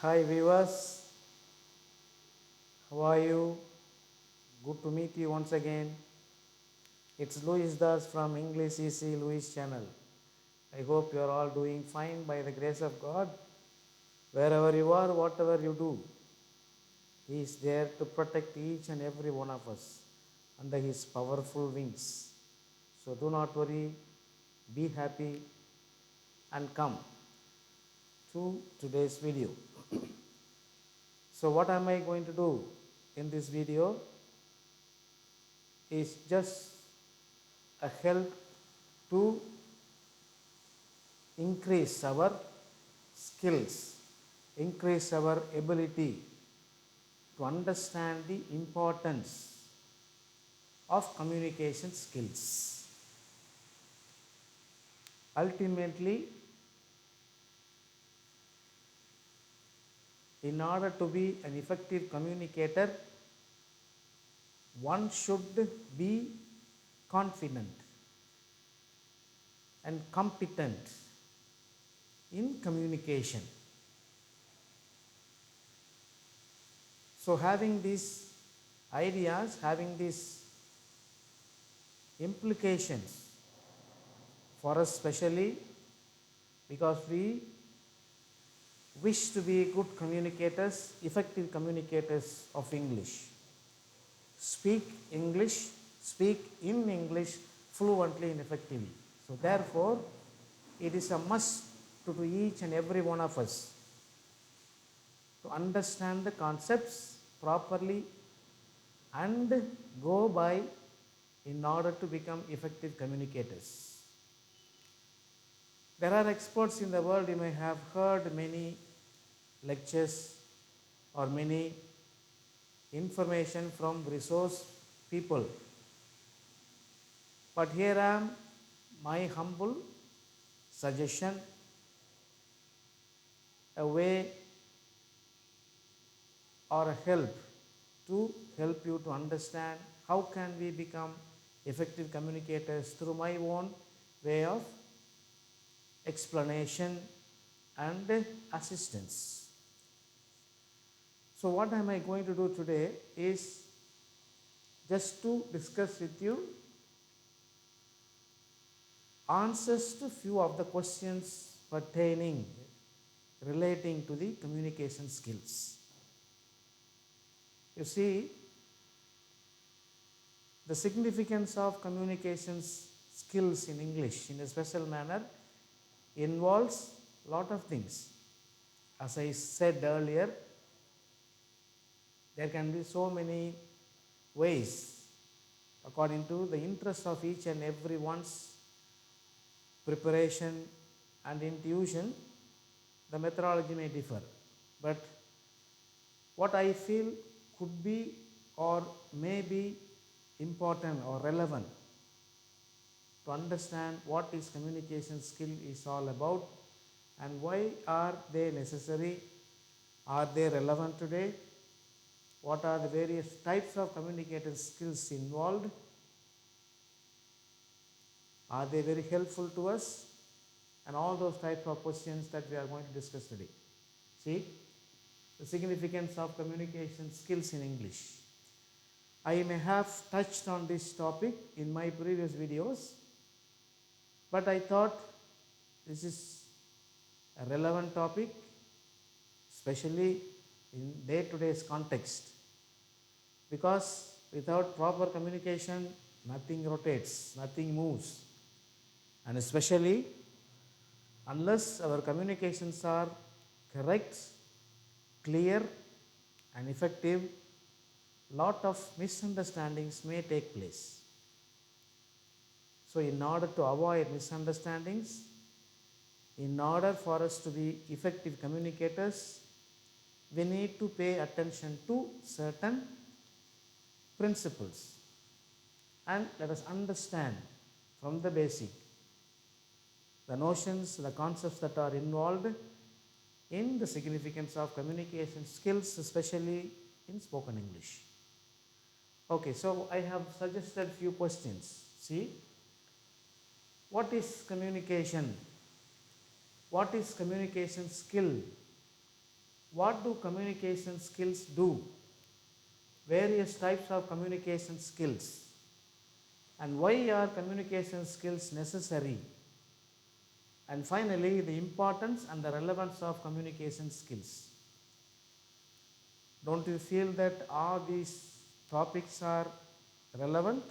Hi viewers, how are you? Good to meet you once again. It's Louis Das from English Easy Louis channel. I hope you are all doing fine by the grace of God. Wherever you are, whatever you do, He is there to protect each and every one of us under His powerful wings. So do not worry, be happy and come to today's video. So what am I going to do in this video is just a help to increase our skills, increase our ability to understand the importance of communication skills. Ultimately, in order to be an effective communicator, one should be confident and competent in communication. So having these ideas, having these implications for us specially, because we wish to be good communicators, effective communicators of English. English, speak in English fluently and effectively. So therefore, it is a must to each and every one of us to understand the concepts properly and go by in order to become effective communicators. There are experts in the world, you may have heard many lectures or many information from resource people. But here I am, my humble suggestion, a way or a help to help you to understand how can we become effective communicators through my own way of explanation and assistance. So what am I going to do today is just to discuss with you answers to few of the questions relating to the communication skills. You see, the significance of communication skills in English in a special manner involves a lot of things. As I said earlier, there can be so many ways according to the interest of each and everyone's preparation and intuition. The methodology may differ, but what I feel could be or may be important or relevant to understand what is communication skill is all about and why are they necessary, are they relevant today, what are the various types of communication skills involved, are they very helpful to us, and all those types of questions that we are going to discuss today. See, the significance of communication skills in English. I may have touched on this topic in my previous videos, but I thought this is a relevant topic, especially in day-to-day's context, because without proper communication, nothing rotates, nothing moves, and especially unless our communications are correct, clear and effective, lot of misunderstandings may take place. So in order to avoid misunderstandings, in order for us to be effective communicators, we need to pay attention to certain principles, and let us understand from the basic the notions, the concepts that are involved in the significance of communication skills, especially in spoken English. Okay, so I have suggested few questions. See, what is communication? What is communication skill? what do communication skills do? Various types of communication skills. And why are communication skills necessary? And finally, the importance and the relevance of communication skills. Don't you feel that all these topics are relevant?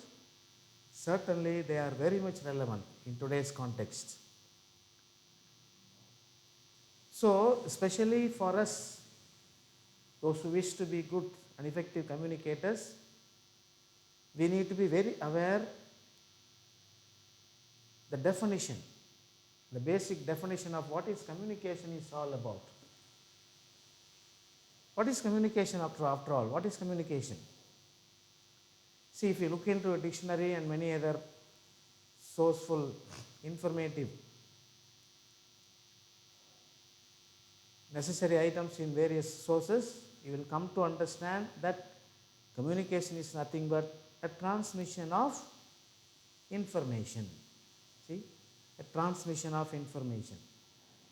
Certainly, they are very much relevant in today's context. So, especially for us, those who wish to be good and effective communicators, we need to be very aware the definition, the basic definition of what is communication is all about. What is communication after all? What is communication? See, if you look into a dictionary and many other sourceful, informative, necessary items in various sources, you will come to understand that communication is nothing but a transmission of information. See, a transmission of information.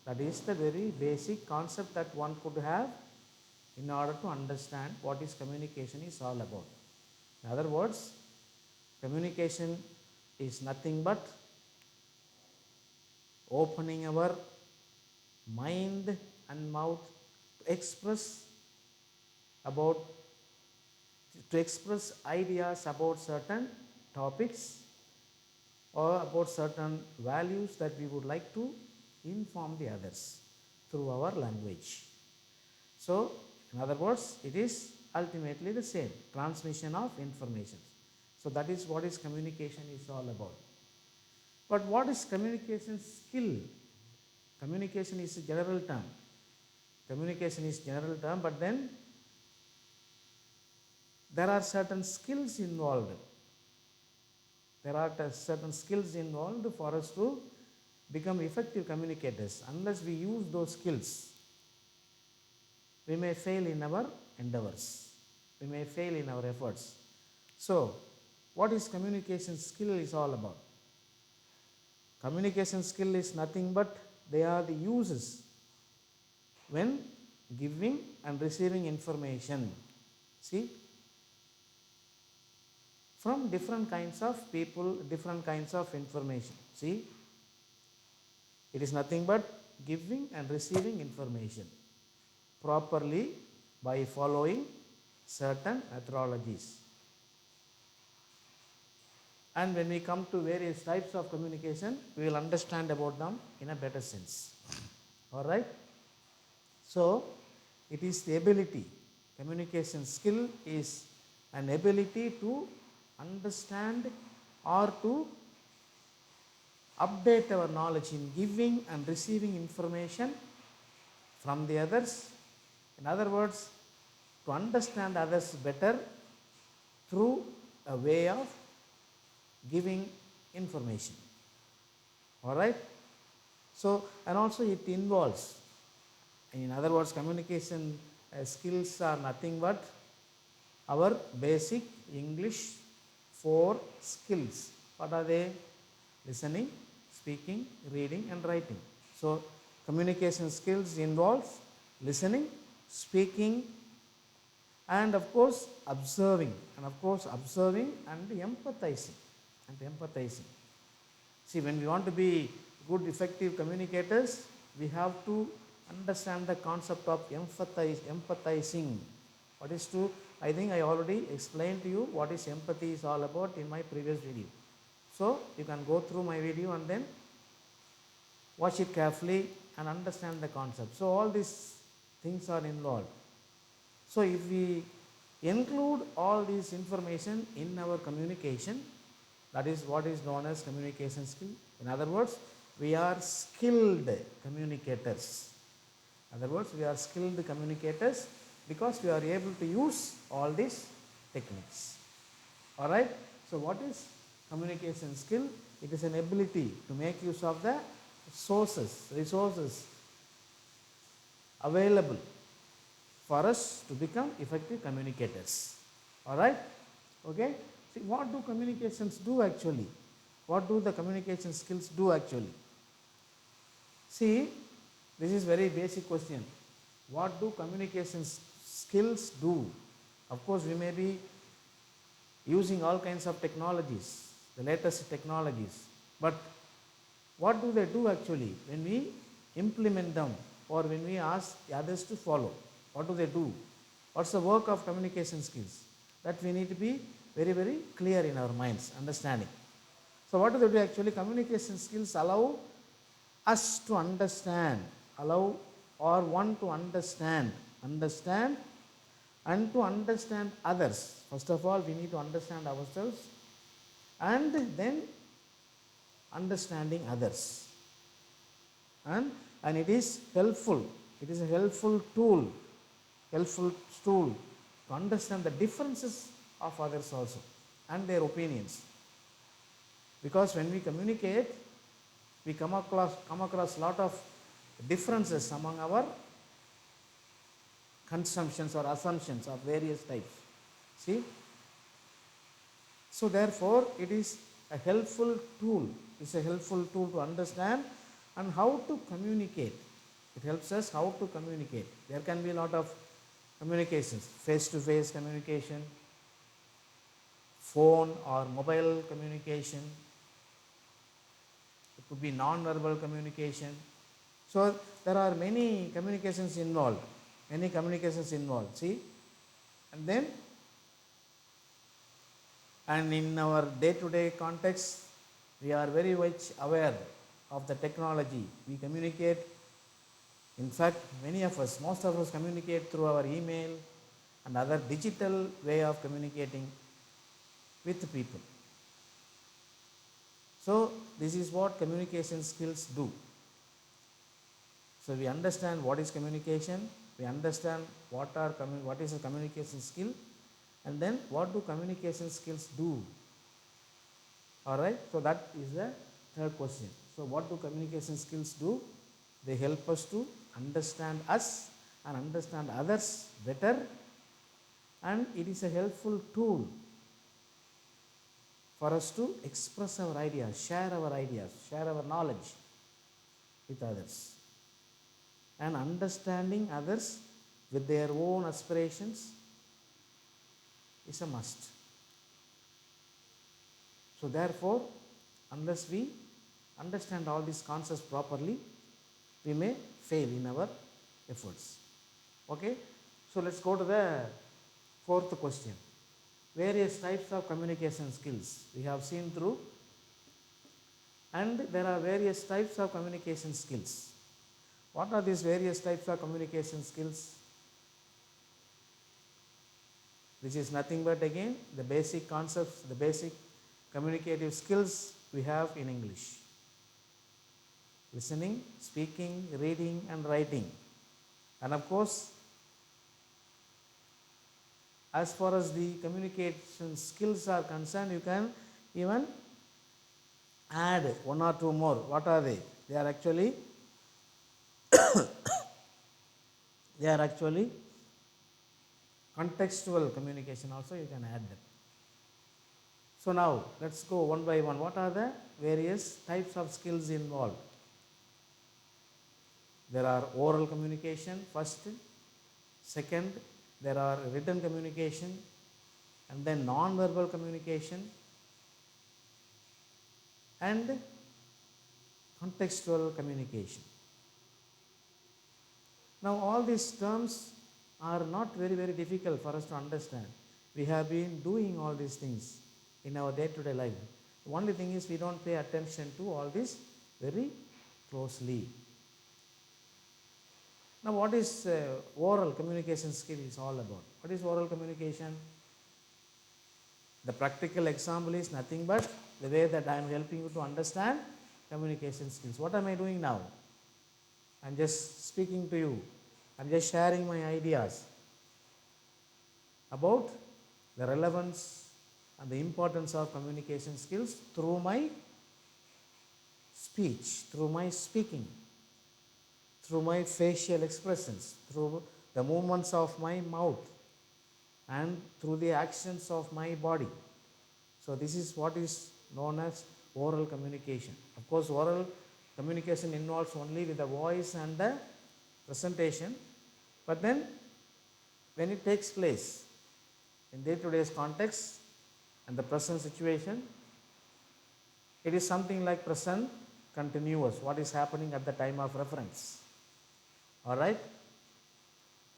That is the very basic concept that one could have in order to understand what is communication is all about. In other words, communication is nothing but opening our mind and mouth to express ideas about certain topics or about certain values that we would like to inform the others through our language. So, in other words, it is ultimately the same, transmission of information. So, that is what is communication is all about. But what is communication skill? Communication is a general term. Communication is general term, but then there are certain skills involved. There are certain skills involved for us to become effective communicators. Unless we use those skills, we may fail in our endeavors. We may fail in our efforts. So, what is communication skill is all about? Communication skill is nothing but they are the uses when giving and receiving information. See, from different kinds of people, different kinds of information. See, it is nothing but giving and receiving information properly by following certain methodologies. And when we come to various types of communication, we will understand about them in a better sense. All right? So, it is the ability, communication skill is an ability to understand or to update our knowledge in giving and receiving information from the others. In other words, to understand others better through a way of giving information. All right? So, and also it involves, in other words, communication skills are nothing but our basic English 4 skills. What are they? Listening, speaking, reading and writing. So, communication skills involves listening, speaking and of course observing, and empathizing. See, when we want to be good effective communicators, we have to understand the concept of empathizing. What is to, I think I already explained to you what is empathy is all about in my previous video. So, you can go through my video and then watch it carefully and understand the concept. So, all these things are involved. So, if we include all this information in our communication, that is what is known as communication skill. In other words, we are skilled communicators. Because we are able to use all these techniques. All right. So, what is communication skill? It is an ability to make use of the resources available for us to become effective communicators. All right. Okay. See, what do communications do actually? What do the communication skills do actually? See, this is very basic question. What do communication skills do? Of course, we may be using all kinds of technologies, the latest technologies, but what do they do actually when we implement them or when we ask others to follow? What do they do? What's the work of communication skills? That we need to be very, very clear in our minds, understanding. So, what do they do actually? Communication skills allow us to understand, allow or one to understand and to understand others. First of all, we need to understand ourselves and then understanding others. And it is helpful. It is a helpful tool to understand the differences of others also and their opinions. Because when we communicate, we come across lot of differences among our consumptions or assumptions of various types. See? So therefore, it is a helpful tool. It's a helpful tool to understand and how to communicate. It helps us how to communicate. There can be a lot of communications, face-to-face communication, phone or mobile communication. It could be non-verbal communication. So there are many communications involved. See, and in our day-to-day context, we are very much aware of the technology. We communicate. In fact, most of us communicate through our email and other digital way of communicating with people. So this is what communication skills do. So we understand what is communication, we understand what is a communication skill, and then what do communication skills do? Alright, so that is the third question. So what do communication skills do? They help us to understand us and understand others better, and it is a helpful tool for us to express our ideas, share our knowledge with others. And understanding others with their own aspirations is a must. So therefore, unless we understand all these concepts properly, we may fail in our efforts. Okay, so let's go to the fourth question. Various types of communication skills we have seen through, and there are various types of communication skills. What are these various types of communication skills? This is nothing but again the basic concepts, the basic communicative skills we have in English. Listening, speaking, reading and writing. And of course, as far as the communication skills are concerned, you can even add one or two more. What are they? They are actually contextual communication also, you can add them. So now let's go one by one. What are the various types of skills involved? There are oral communication first, second there are written communication, and then non-verbal communication and contextual communication. Now all these terms are not very, very difficult for us to understand. We have been doing all these things in our day-to-day life. The only thing is we don't pay attention to all this very closely. Now what is oral communication skill is all about? What is oral communication? The practical example is nothing but the way that I am helping you to understand communication skills. What am I doing now? I am just speaking to you. I am just sharing my ideas about the relevance and the importance of communication skills through my speech, through my speaking, through my facial expressions, through the movements of my mouth, and through the actions of my body. So this is what is known as oral communication. Of course, oral communication involves only with the voice and the presentation, But then when it takes place in day-to-day context and the present situation, it is something like present continuous, what is happening at the time of reference. All right?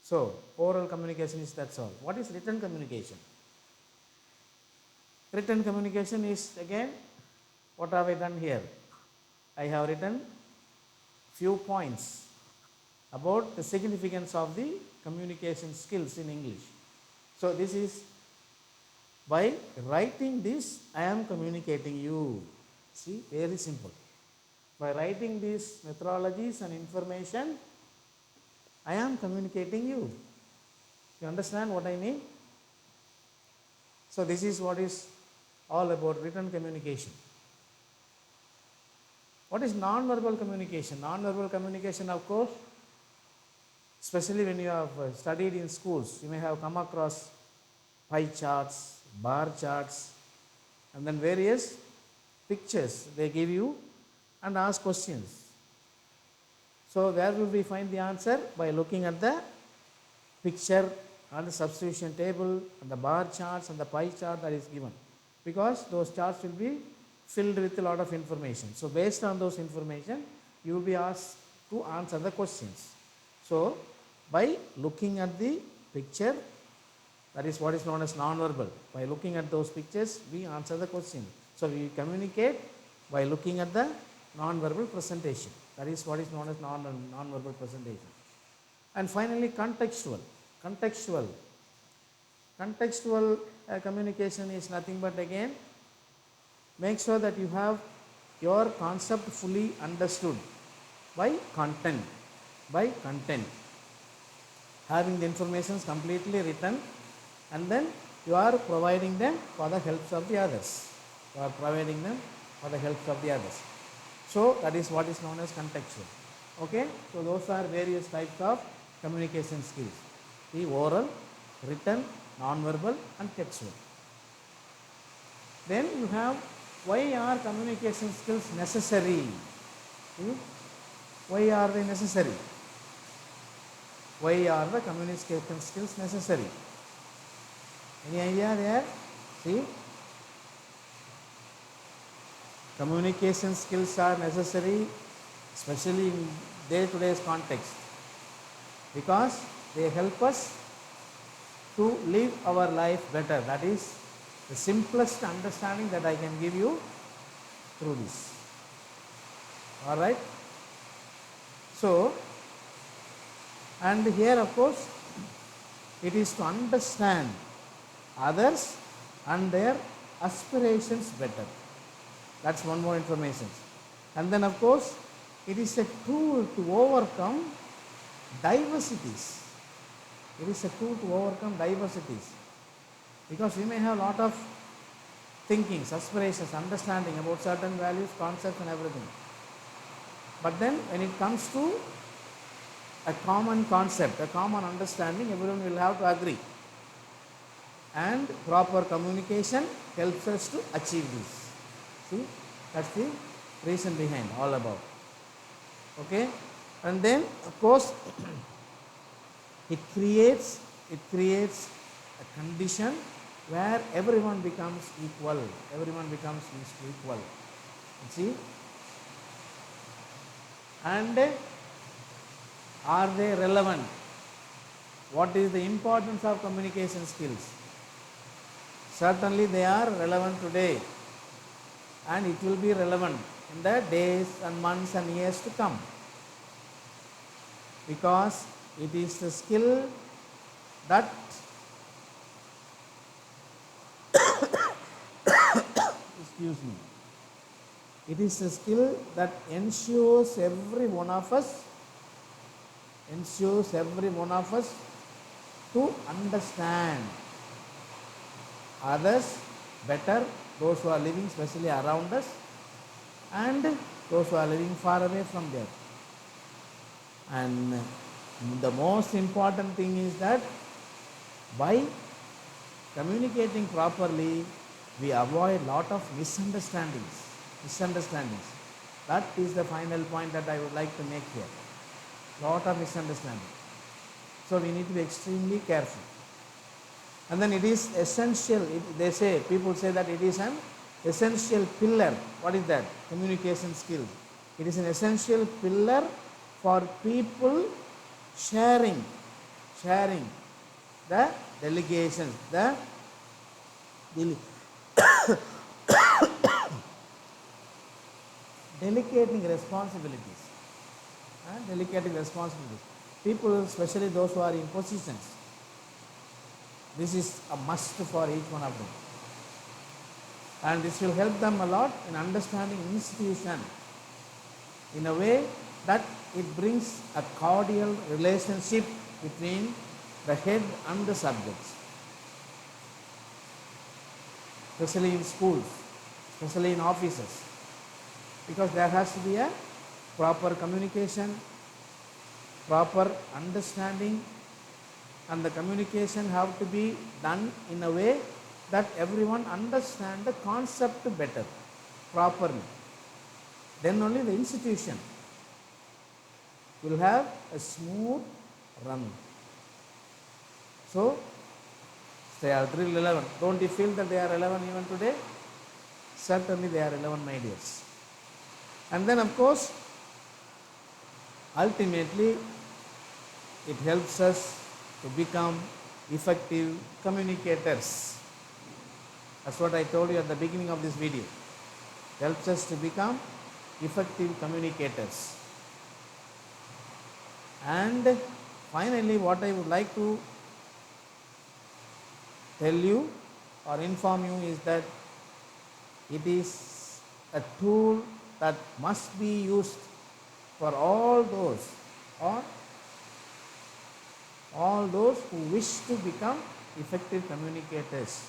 So, oral communication is that's all. What is written communication? Written communication is again, what have I done here? I have written few points about the significance of the communication skills in English. So, this is by writing this, I am communicating you. See, very simple. By writing these methodologies and information, I am communicating you. You understand what I mean? So, this is what is all about written communication. What is non-verbal communication? Non-verbal communication, of course, especially when you have studied in schools, you may have come across pie charts, bar charts, and then various pictures they give you and ask questions. So, where will we find the answer? By looking at the picture on the substitution table and the bar charts and the pie chart that is given, because those charts will be filled with a lot of information. So, based on those information, you will be asked to answer the questions. So, by looking at the picture, that is what is known as non-verbal. By looking at those pictures, we answer the question. So, we communicate by looking at the non-verbal presentation. That is what is known as non-verbal presentation. And finally, contextual. Contextual communication is nothing but again, make sure that you have your concept fully understood by content. By content, having the information completely written, and then you are providing them for the helps of the others. You are providing them for the helps of the others. So, that is what is known as contextual. Okay? So, those are various types of communication skills. The oral, written, non-verbal and textual. Then you have, why are communication skills necessary? Why are they necessary? Why are the communication skills necessary? Any idea there? See, communication skills are necessary, especially in day-to-day context, because they help us to live our life better. That is the simplest understanding that I can give you through this. All right. So, and here of course, it is to understand others and their aspirations better. That's one more information. And then of course, it is a tool to overcome diversities. It is a tool to overcome diversities. Because we may have a lot of thinkings, aspirations, understanding about certain values, concepts and everything. But then when it comes to a common concept, a common understanding, everyone will have to agree. And proper communication helps us to achieve this. See, that's the reason behind all about. Okay, and then of course it creates a condition where everyone becomes equal. Everyone becomes equal. See, and are they relevant? What is the importance of communication skills? Certainly they are relevant today, and it will be relevant in the days and months and years to come, because it is the skill that excuse me, it is a skill that ensures every one of us to understand others better, those who are living especially around us and those who are living far away from there. And the most important thing is that by communicating properly, we avoid lot of misunderstandings. That is the final point that I would like to make here. Lot of misunderstanding. So we need to be extremely careful. And then it is essential, they say, people say that it is an essential pillar. What is that? Communication skills. It is an essential pillar for people sharing the delegations, the delegating responsibilities. Delegating responsibilities. People, especially those who are in positions, this is a must for each one of them. And this will help them a lot in understanding institution in a way that it brings a cordial relationship between the head and the subjects, especially in schools, especially in offices, because there has to be a proper communication, proper understanding, and the communication have to be done in a way that everyone understand the concept better, properly. Then only the institution will have a smooth run. So, they are drill 11. Don't you feel that they are 11 even today? Certainly they are 11, my dears. And then of course, ultimately, it helps us to become effective communicators. That's what I told you at the beginning of this video. Helps us to become effective communicators. And finally, what I would like to tell you or inform you is that it is a tool that must be used for all those who wish to become effective communicators.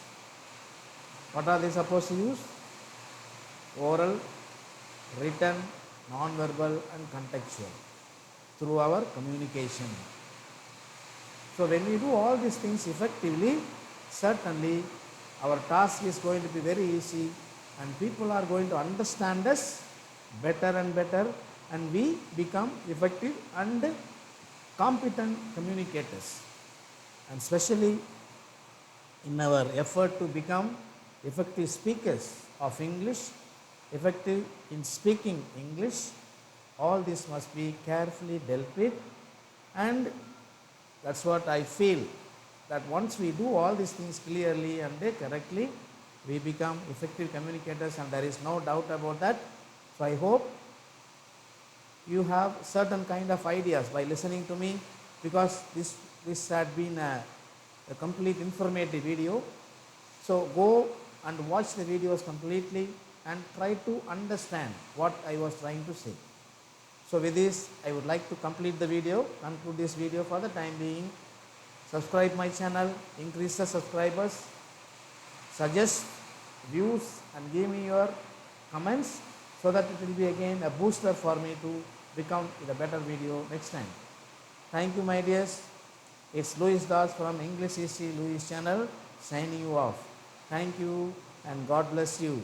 What are they supposed to use? Oral, written, non-verbal and contextual through our communication. So when we do all these things effectively, certainly our task is going to be very easy and people are going to understand us better and better, and we become effective and competent communicators. And especially in our effort to become effective speakers of English, effective in speaking English, all this must be carefully dealt with. And that's what I feel, that once we do all these things clearly and correctly, we become effective communicators, and there is no doubt about that. So I hope you have certain kind of ideas by listening to me, because this had been a complete informative video. So go and watch the videos completely and try to understand what I was trying to say. So with this, I would like to conclude this video for the time being. Subscribe my channel, increase the subscribers, suggest views and give me your comments, so that it will be again a booster for me to become with a better video next time. Thank you, my dears. It's Louis Das from English History Louis channel signing you off. Thank you and God bless you.